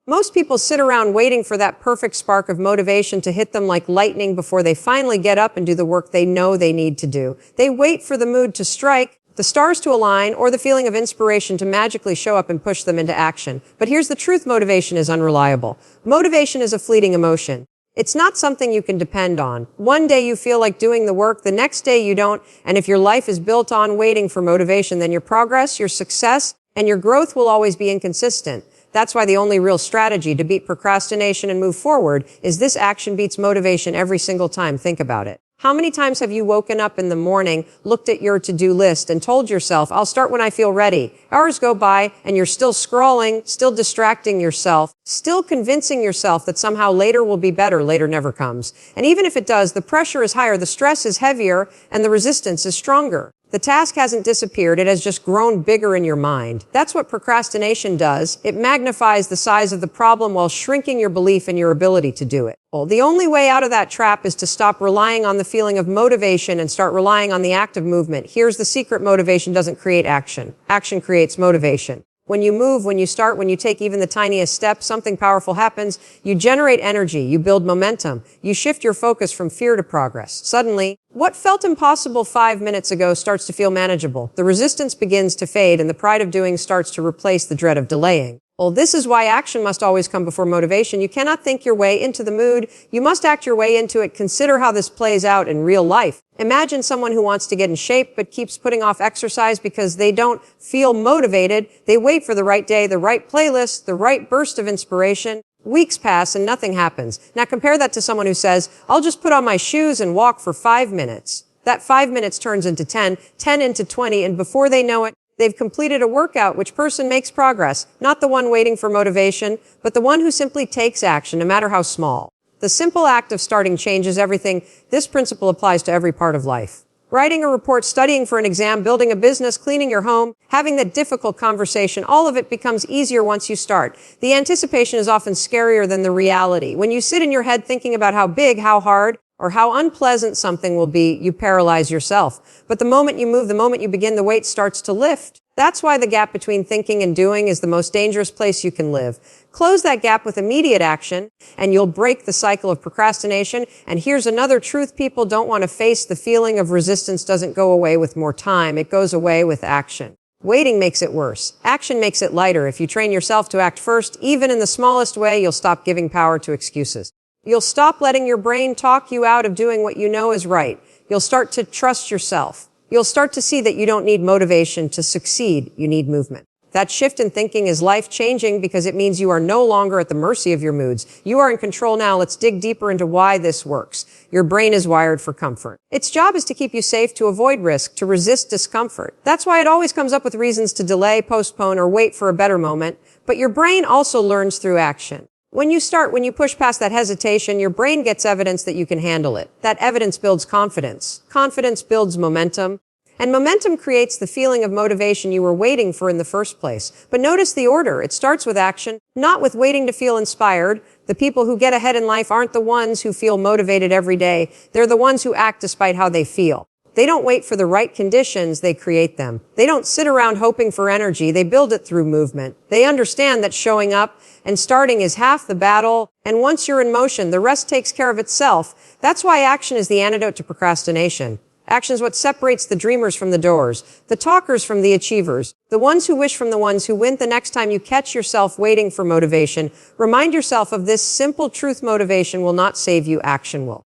Most people sit around waiting for that perfect spark of motivation to hit them like lightning before they finally get up and do the work they know they need to do. They wait for the mood to strike, the stars to align, or the feeling of inspiration to magically show up and push them into action. But here's the truth: motivation is unreliable. Motivation is a fleeting emotion. It's not something you can depend on. One day you feel like doing the work, the next day you don't, and if your life is built on waiting for motivation, then your progress, your success, and your growth will always be inconsistent. That's why the only real strategy to beat procrastination and move forward is this: action beats motivation every single time. Think about it. How many times have you woken up in the morning, looked at your to-do list, and told yourself, I'll start when I feel ready? Hours go by, and you're still scrolling, still distracting yourself, still convincing yourself that somehow later will be better. Later never comes. And even if it does, the pressure is higher, the stress is heavier, and the resistance is stronger. The task hasn't disappeared, it has just grown bigger in your mind. That's what procrastination does. It magnifies the size of the problem while shrinking your belief in your ability to do it. Well, the only way out of that trap is to stop relying on the feeling of motivation and start relying on the act of movement. Here's the secret: motivation doesn't create action. Action creates motivation. When you move, when you start, when you take even the tiniest step, something powerful happens. You generate energy, you build momentum, you shift your focus from fear to progress. Suddenly, what felt impossible 5 minutes ago starts to feel manageable. The resistance begins to fade, and the pride of doing starts to replace the dread of delaying. Well, this is why action must always come before motivation. You cannot think your way into the mood. You must act your way into it. Consider how this plays out in real life. Imagine someone who wants to get in shape but keeps putting off exercise because they don't feel motivated. They wait for the right day, the right playlist, the right burst of inspiration. Weeks pass and nothing happens. Now compare that to someone who says, I'll just put on my shoes and walk for 5 minutes. That 5 minutes turns into 10, 10 into 20, and before they know it, they've completed a workout. Which person makes progress? Not the one waiting for motivation, but the one who simply takes action, no matter how small. The simple act of starting changes everything. This principle applies to every part of life. Writing a report, studying for an exam, building a business, cleaning your home, having that difficult conversation, all of it becomes easier once you start. The anticipation is often scarier than the reality. When you sit in your head thinking about how big, how hard, or how unpleasant something will be, you paralyze yourself. But the moment you move, the moment you begin, the weight starts to lift. That's why the gap between thinking and doing is the most dangerous place you can live. Close that gap with immediate action, and you'll break the cycle of procrastination. And here's another truth people don't want to face: the feeling of resistance doesn't go away with more time. It goes away with action. Waiting makes it worse. Action makes it lighter. If you train yourself to act first, even in the smallest way, you'll stop giving power to excuses. You'll stop letting your brain talk you out of doing what you know is right. You'll start to trust yourself. You'll start to see that you don't need motivation to succeed. You need movement. That shift in thinking is life-changing because it means you are no longer at the mercy of your moods. You are in control now. Let's dig deeper into why this works. Your brain is wired for comfort. Its job is to keep you safe, to avoid risk, to resist discomfort. That's why it always comes up with reasons to delay, postpone, or wait for a better moment. But your brain also learns through action. When you push past that hesitation, your brain gets evidence that you can handle it. That evidence builds confidence. Confidence builds momentum. And momentum creates the feeling of motivation you were waiting for in the first place. But notice the order. It starts with action, not with waiting to feel inspired. The people who get ahead in life aren't the ones who feel motivated every day. They're the ones who act despite how they feel. They don't wait for the right conditions, they create them. They don't sit around hoping for energy, they build it through movement. They understand that showing up and starting is half the battle, and once you're in motion, the rest takes care of itself. That's why action is the antidote to procrastination. Action is what separates the dreamers from the doers, the talkers from the achievers, the ones who wish from the ones who win. The next time you catch yourself waiting for motivation, remind yourself of this simple truth: motivation will not save you, action will.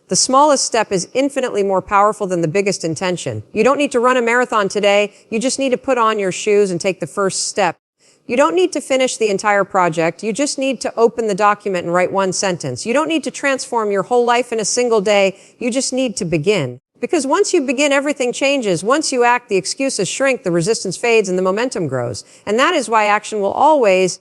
The smallest step is infinitely more powerful than the biggest intention. You don't need to run a marathon today. You just need to put on your shoes and take the first step. You don't need to finish the entire project. You just need to open the document and write one sentence. You don't need to transform your whole life in a single day. You just need to begin. Because once you begin, everything changes. Once you act, the excuses shrink, the resistance fades, and the momentum grows. And that is why action will always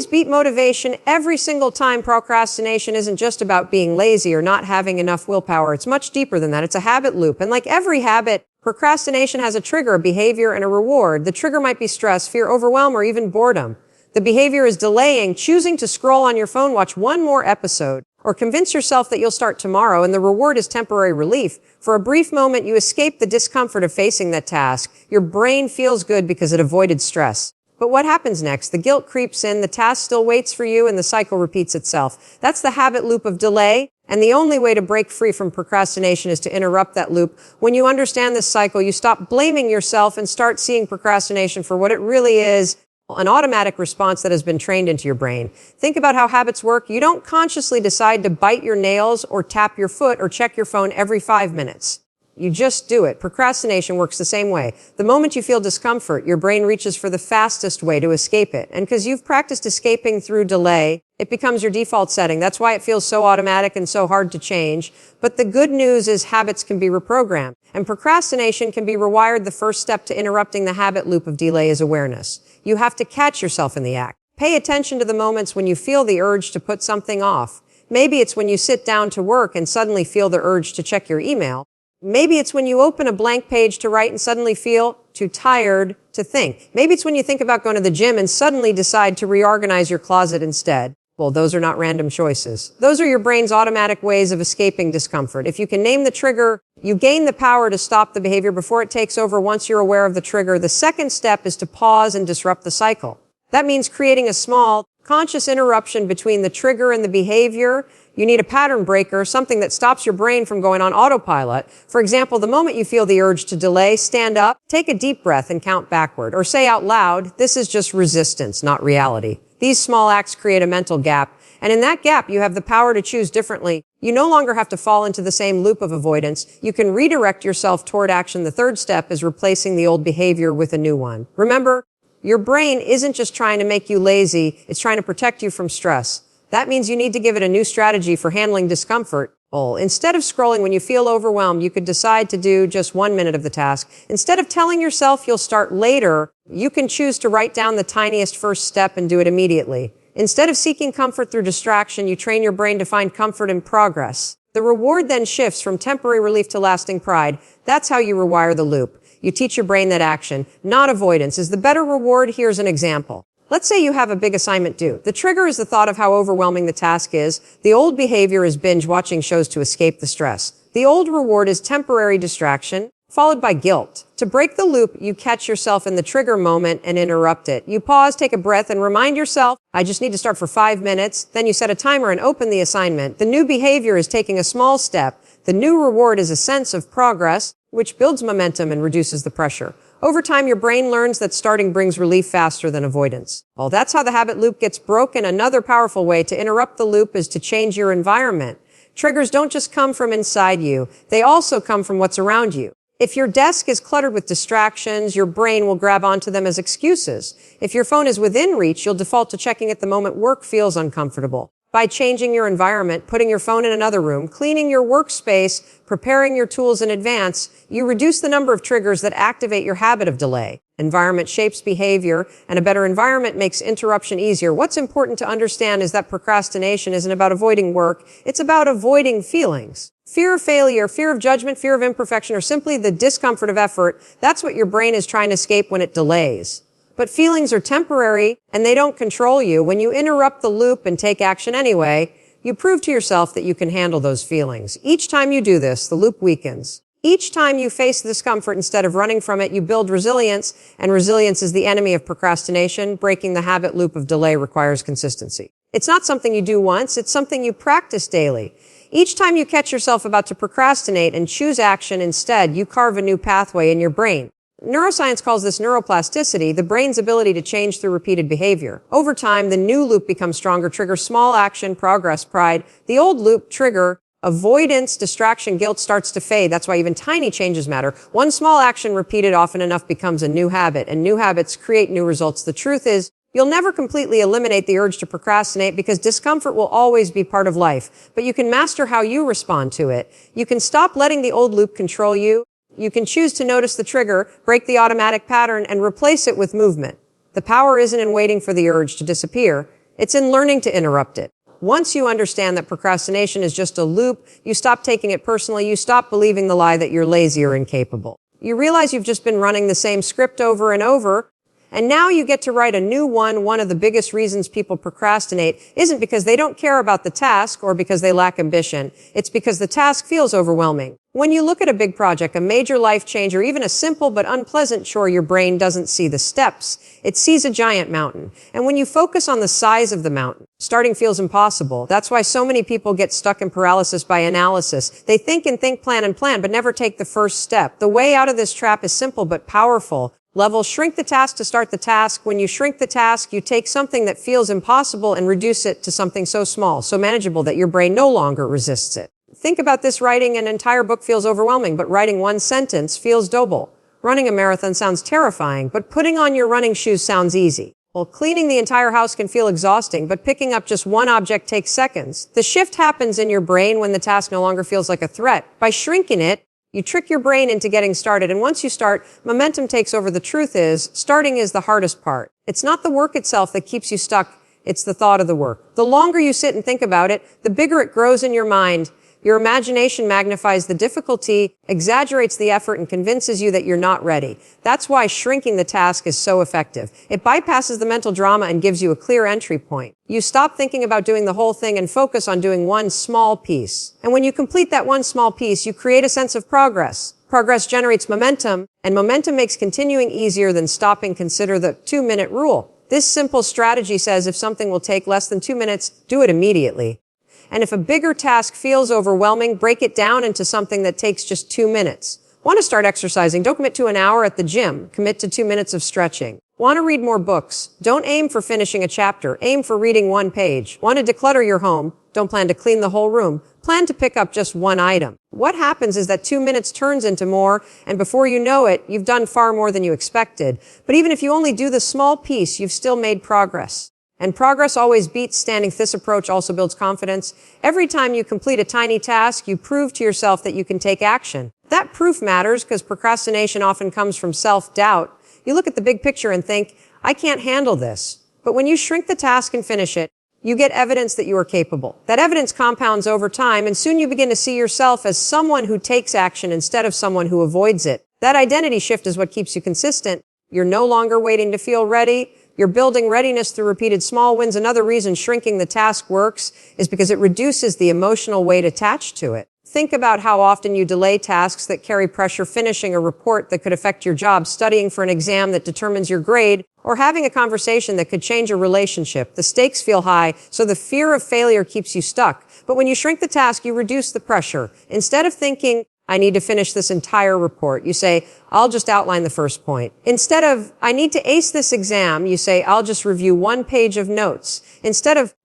beat motivation every single time. Procrastination isn't just about being lazy or not having enough willpower. It's much deeper than that. It's a habit loop. And like every habit, procrastination has a trigger, a behavior, and a reward. The trigger might be stress, fear, overwhelm, or even boredom. The behavior is delaying, choosing to scroll on your phone, watch one more episode, or convince yourself that you'll start tomorrow, and the reward is temporary relief. For a brief moment, you escape the discomfort of facing that task. Your brain feels good because it avoided stress. But what happens next? The guilt creeps in, the task still waits for you, and the cycle repeats itself. That's the habit loop of delay, and the only way to break free from procrastination is to interrupt that loop. When you understand this cycle, you stop blaming yourself and start seeing procrastination for what it really is, an automatic response that has been trained into your brain. Think about how habits work. You don't consciously decide to bite your nails or tap your foot or check your phone every 5 minutes. You just do it. Procrastination works the same way. The moment you feel discomfort, your brain reaches for the fastest way to escape it. And because you've practiced escaping through delay, it becomes your default setting. That's why it feels so automatic and so hard to change. But the good news is habits can be reprogrammed. And procrastination can be rewired. The first step to interrupting the habit loop of delay is awareness. You have to catch yourself in the act. Pay attention to the moments when you feel the urge to put something off. Maybe it's when you sit down to work and suddenly feel the urge to check your email. Maybe it's when you open a blank page to write and suddenly feel too tired to think. Maybe it's when you think about going to the gym and suddenly decide to reorganize your closet instead. Well, those are not random choices. Those are your brain's automatic ways of escaping discomfort. If you can name the trigger, you gain the power to stop the behavior before it takes over. Once you're aware of the trigger, the second step is to pause and disrupt the cycle. That means creating a small, conscious interruption between the trigger and the behavior. You need a pattern breaker, something that stops your brain from going on autopilot. For example, the moment you feel the urge to delay, stand up, take a deep breath and count backward. Or say out loud, this is just resistance, not reality. These small acts create a mental gap. And in that gap, you have the power to choose differently. You no longer have to fall into the same loop of avoidance. You can redirect yourself toward action. The third step is replacing the old behavior with a new one. Remember, your brain isn't just trying to make you lazy. It's trying to protect you from stress. That means you need to give it a new strategy for handling discomfort. Instead of scrolling when you feel overwhelmed, you could decide to do just 1 minute of the task. Instead of telling yourself you'll start later, you can choose to write down the tiniest first step and do it immediately. Instead of seeking comfort through distraction, you train your brain to find comfort in progress. The reward then shifts from temporary relief to lasting pride. That's how you rewire the loop. You teach your brain that action, not avoidance, is the better reward. Here's an example. Let's say you have a big assignment due. The trigger is the thought of how overwhelming the task is. The old behavior is binge watching shows to escape the stress. The old reward is temporary distraction, followed by guilt. To break the loop, you catch yourself in the trigger moment and interrupt it. You pause, take a breath, and remind yourself, I just need to start for 5 minutes. Then you set a timer and open the assignment. The new behavior is taking a small step. The new reward is a sense of progress, which builds momentum and reduces the pressure. Over time, your brain learns that starting brings relief faster than avoidance. Well, that's how the habit loop gets broken. Another powerful way to interrupt the loop is to change your environment. Triggers don't just come from inside you. They also come from what's around you. If your desk is cluttered with distractions, your brain will grab onto them as excuses. If your phone is within reach, you'll default to checking it the moment work feels uncomfortable. By changing your environment, putting your phone in another room, cleaning your workspace, preparing your tools in advance, you reduce the number of triggers that activate your habit of delay. Environment shapes behavior, and a better environment makes interruption easier. What's important to understand is that procrastination isn't about avoiding work. It's about avoiding feelings. Fear of failure, fear of judgment, fear of imperfection, or simply the discomfort of effort. That's what your brain is trying to escape when it delays. But feelings are temporary, and they don't control you. When you interrupt the loop and take action anyway, you prove to yourself that you can handle those feelings. Each time you do this, the loop weakens. Each time you face discomfort instead of running from it, you build resilience, and resilience is the enemy of procrastination. Breaking the habit loop of delay requires consistency. It's not something you do once, it's something you practice daily. Each time you catch yourself about to procrastinate and choose action instead, you carve a new pathway in your brain. Neuroscience calls this neuroplasticity, the brain's ability to change through repeated behavior. Over time, the new loop becomes stronger, trigger small action, progress, pride. The old loop, trigger, avoidance, distraction, guilt starts to fade. That's why even tiny changes matter. One small action repeated often enough becomes a new habit, and new habits create new results. The truth is, you'll never completely eliminate the urge to procrastinate because discomfort will always be part of life. But you can master how you respond to it. You can stop letting the old loop control you. You can choose to notice the trigger, break the automatic pattern, and replace it with movement. The power isn't in waiting for the urge to disappear. It's in learning to interrupt it. Once you understand that procrastination is just a loop, you stop taking it personally. You stop believing the lie that you're lazy or incapable. You realize you've just been running the same script over and over, And now you get to write a new one. One of the biggest reasons people procrastinate isn't because they don't care about the task or because they lack ambition. It's because the task feels overwhelming. When you look at a big project, a major life change, or even a simple but unpleasant chore, your brain doesn't see the steps. It sees a giant mountain. And when you focus on the size of the mountain, starting feels impossible. That's why so many people get stuck in paralysis by analysis. They think and think, plan and plan, but never take the first step. The way out of this trap is simple but powerful. Level, shrink the task to start the task. When you shrink the task, you take something that feels impossible and reduce it to something so small, so manageable that your brain no longer resists it. Think about this: writing an entire book feels overwhelming, but writing one sentence feels doable. Running a marathon sounds terrifying, but putting on your running shoes sounds easy. Well, cleaning the entire house can feel exhausting, but picking up just one object takes seconds. The shift happens in your brain when the task no longer feels like a threat. By shrinking it, you trick your brain into getting started, and once you start, momentum takes over. The truth is, starting is the hardest part. It's not the work itself that keeps you stuck, it's the thought of the work. The longer you sit and think about it, the bigger it grows in your mind. Your imagination magnifies the difficulty, exaggerates the effort, and convinces you that you're not ready. That's why shrinking the task is so effective. It bypasses the mental drama and gives you a clear entry point. You stop thinking about doing the whole thing and focus on doing one small piece. And when you complete that one small piece, you create a sense of progress. Progress generates momentum, and momentum makes continuing easier than stopping. Consider the 2-minute rule. This simple strategy says if something will take less than 2 minutes, do it immediately. And if a bigger task feels overwhelming, break it down into something that takes just 2 minutes. Want to start exercising? Don't commit to an hour at the gym. Commit to 2 minutes of stretching. Want to read more books? Don't aim for finishing a chapter. Aim for reading 1 page. Want to declutter your home? Don't plan to clean the whole room. Plan to pick up just 1 item. What happens is that 2 minutes turns into more, and before you know it, you've done far more than you expected. But even if you only do the small piece, you've still made progress. And progress always beats standing. This approach also builds confidence. Every time you complete a tiny task, you prove to yourself that you can take action. That proof matters because procrastination often comes from self-doubt. You look at the big picture and think, I can't handle this. But when you shrink the task and finish it, you get evidence that you are capable. That evidence compounds over time, and soon you begin to see yourself as someone who takes action instead of someone who avoids it. That identity shift is what keeps you consistent. You're no longer waiting to feel ready. You're building readiness through repeated small wins. Another reason shrinking the task works is because it reduces the emotional weight attached to it. Think about how often you delay tasks that carry pressure: finishing a report that could affect your job, studying for an exam that determines your grade, or having a conversation that could change a relationship. The stakes feel high, so the fear of failure keeps you stuck. But when you shrink the task, you reduce the pressure. Instead of thinking, I need to finish this entire report, you say, I'll just outline the first point. Instead of, I need to ace this exam, you say, I'll just review 1 page of notes. Instead of,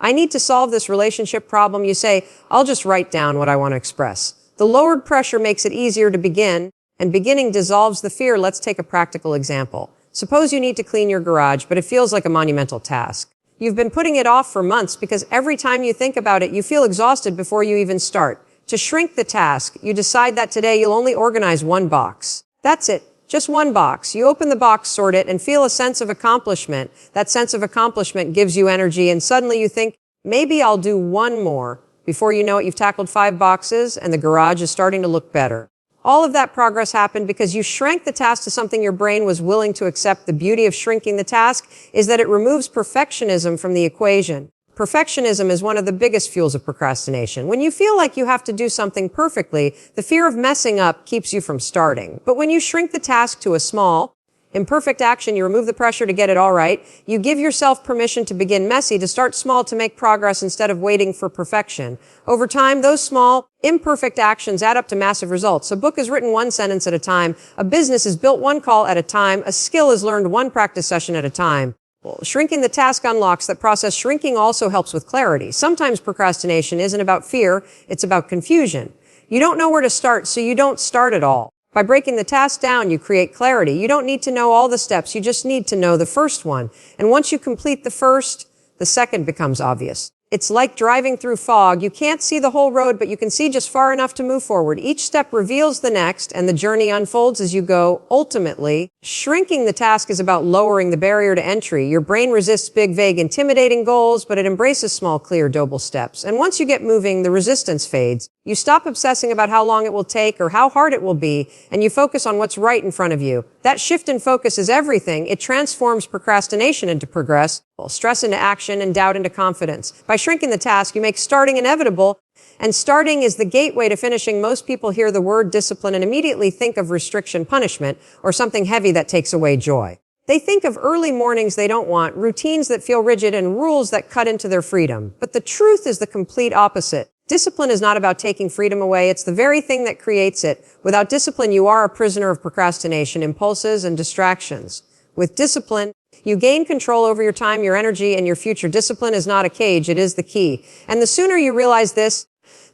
I need to solve this relationship problem, you say, I'll just write down what I want to express. The lowered pressure makes it easier to begin, and beginning dissolves the fear. Let's take a practical example. Suppose you need to clean your garage, but it feels like a monumental task. You've been putting it off for months because every time you think about it, you feel exhausted before you even start. To shrink the task, you decide that today you'll only organize 1 box. That's it. Just 1 box. You open the box, sort it, and feel a sense of accomplishment. That sense of accomplishment gives you energy, and suddenly you think, maybe I'll do 1 more. Before you know it, you've tackled 5 boxes, and the garage is starting to look better. All of that progress happened because you shrank the task to something your brain was willing to accept. The beauty of shrinking the task is that it removes perfectionism from the equation. Perfectionism is one of the biggest fuels of procrastination. When you feel like you have to do something perfectly, the fear of messing up keeps you from starting. But when you shrink the task to a small, imperfect action, you remove the pressure to get it all right. You give yourself permission to begin messy, to start small, to make progress instead of waiting for perfection. Over time, those small, imperfect actions add up to massive results. A book is written 1 sentence at a time. A business is built 1 call at a time. A skill is learned 1 practice session at a time. Well, shrinking the task unlocks that process. Shrinking also helps with clarity. Sometimes procrastination isn't about fear, it's about confusion. You don't know where to start, so you don't start at all. By breaking the task down, you create clarity. You don't need to know all the steps, you just need to know the first one. And once you complete the first, the second becomes obvious. It's like driving through fog. You can't see the whole road, but you can see just far enough to move forward. Each step reveals the next, and the journey unfolds as you go. Ultimately, shrinking the task is about lowering the barrier to entry. Your brain resists big, vague, intimidating goals, but it embraces small, clear, doable steps. And once you get moving, the resistance fades. You stop obsessing about how long it will take or how hard it will be, and you focus on what's right in front of you. That shift in focus is everything. It transforms procrastination into progress, stress into action, and doubt into confidence. By shrinking the task, you make starting inevitable, and starting is the gateway to finishing. Most people hear the word discipline and immediately think of restriction, punishment, or something heavy that takes away joy. They think of early mornings they don't want, routines that feel rigid, and rules that cut into their freedom. But the truth is the complete opposite. Discipline is not about taking freedom away. It's the very thing that creates it. Without discipline, you are a prisoner of procrastination, impulses, and distractions. With discipline, you gain control over your time, your energy, and your future. Discipline is not a cage. It is the key. And the sooner you realize this,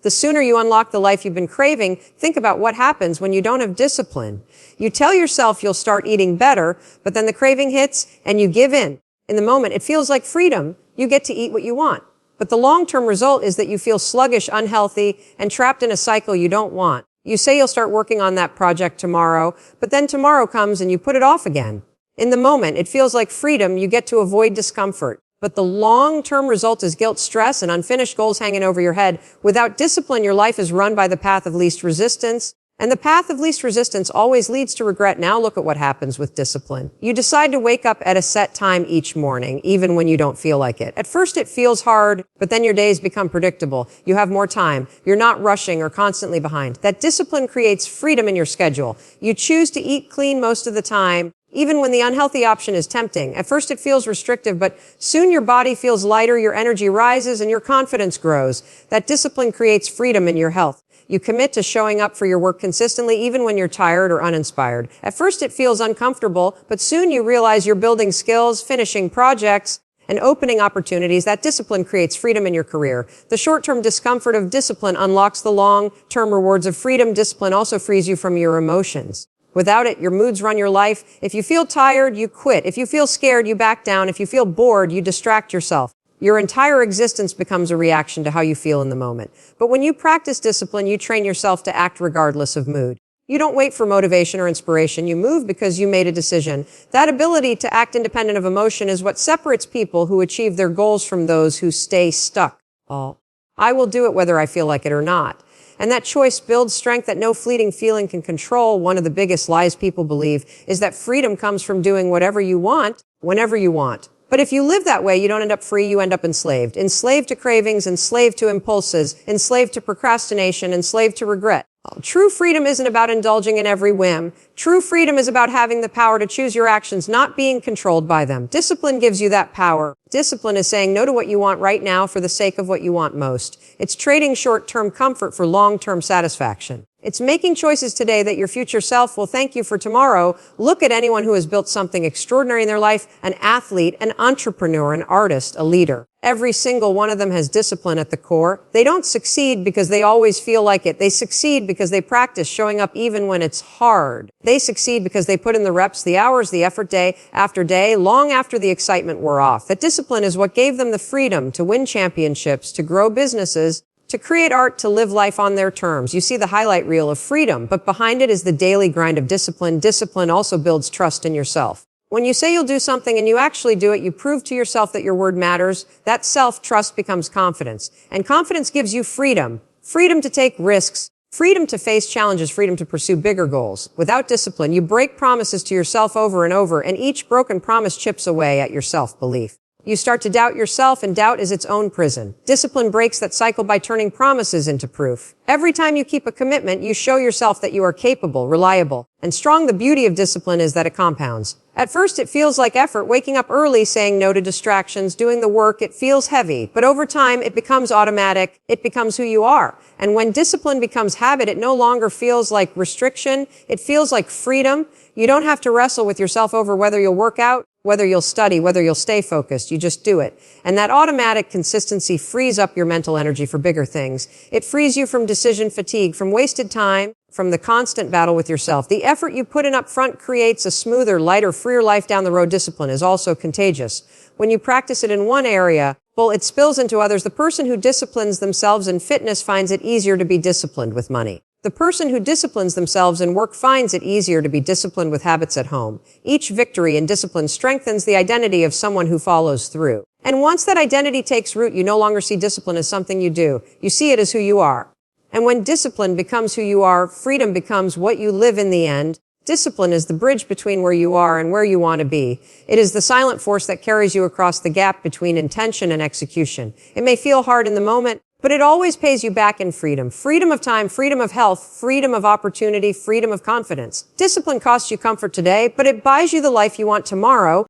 the sooner you unlock the life you've been craving. Think about what happens when you don't have discipline. You tell yourself you'll start eating better, but then the craving hits and you give in. In the moment, it feels like freedom. You get to eat what you want. But the long-term result is that you feel sluggish, unhealthy, and trapped in a cycle you don't want. You say you'll start working on that project tomorrow, but then tomorrow comes and you put it off again. In the moment, it feels like freedom. You get to avoid discomfort. But the long-term result is guilt, stress, and unfinished goals hanging over your head. Without discipline, your life is run by the path of least resistance. And the path of least resistance always leads to regret. Now look at what happens with discipline. You decide to wake up at a set time each morning, even when you don't feel like it. At first it feels hard, but then your days become predictable. You have more time. You're not rushing or constantly behind. That discipline creates freedom in your schedule. You choose to eat clean most of the time, even when the unhealthy option is tempting. At first it feels restrictive, but soon your body feels lighter, your energy rises, and your confidence grows. That discipline creates freedom in your health. You commit to showing up for your work consistently, even when you're tired or uninspired. At first it feels uncomfortable, but soon you realize you're building skills, finishing projects, and opening opportunities. That discipline creates freedom in your career. The short-term discomfort of discipline unlocks the long-term rewards of freedom. Discipline also frees you from your emotions. Without it, your moods run your life. If you feel tired, you quit. If you feel scared, you back down. If you feel bored, you distract yourself. Your entire existence becomes a reaction to how you feel in the moment. But when you practice discipline, you train yourself to act regardless of mood. You don't wait for motivation or inspiration. You move because you made a decision. That ability to act independent of emotion is what separates people who achieve their goals from those who stay stuck. I will do it whether I feel like it or not. And that choice builds strength that no fleeting feeling can control. One of the biggest lies people believe is that freedom comes from doing whatever you want, whenever you want. But if you live that way, you don't end up free, you end up enslaved. Enslaved to cravings, enslaved to impulses, enslaved to procrastination, enslaved to regret. True freedom isn't about indulging in every whim. True freedom is about having the power to choose your actions, not being controlled by them. Discipline gives you that power. Discipline is saying no to what you want right now for the sake of what you want most. It's trading short-term comfort for long-term satisfaction. It's making choices today that your future self will thank you for tomorrow. Look at anyone who has built something extraordinary in their life, an athlete, an entrepreneur, an artist, a leader. Every single one of them has discipline at the core. They don't succeed because they always feel like it. They succeed because they practice showing up even when it's hard. They succeed because they put in the reps, the hours, the effort day after day, long after the excitement wore off. That discipline is what gave them the freedom to win championships, to grow businesses, to create art, to live life on their terms. You see the highlight reel of freedom, but behind it is the daily grind of discipline. Discipline also builds trust in yourself. When you say you'll do something and you actually do it, you prove to yourself that your word matters. That self-trust becomes confidence. And confidence gives you freedom. Freedom to take risks. Freedom to face challenges. Freedom to pursue bigger goals. Without discipline, you break promises to yourself over and over, and each broken promise chips away at your self-belief. You start to doubt yourself, and doubt is its own prison. Discipline breaks that cycle by turning promises into proof. Every time you keep a commitment, you show yourself that you are capable, reliable, and strong. The beauty of discipline is that it compounds. At first, it feels like effort, waking up early, saying no to distractions, doing the work. It feels heavy, but over time, it becomes automatic. It becomes who you are. And when discipline becomes habit, it no longer feels like restriction. It feels like freedom. You don't have to wrestle with yourself over whether you'll work out, whether you'll study, whether you'll stay focused. You just do it. And that automatic consistency frees up your mental energy for bigger things. It frees you from decision fatigue, from wasted time, from the constant battle with yourself. The effort you put in up front creates a smoother, lighter, freer life down the road. Discipline is also contagious. When you practice it in one area, it spills into others. The person who disciplines themselves in fitness finds it easier to be disciplined with money. The person who disciplines themselves in work finds it easier to be disciplined with habits at home. Each victory in discipline strengthens the identity of someone who follows through. And once that identity takes root, you no longer see discipline as something you do. You see it as who you are. And when discipline becomes who you are, freedom becomes what you live in the end. Discipline is the bridge between where you are and where you want to be. It is the silent force that carries you across the gap between intention and execution. It may feel hard in the moment, but it always pays you back in freedom. Freedom of time, freedom of health, freedom of opportunity, freedom of confidence. Discipline costs you comfort today, but it buys you the life you want tomorrow.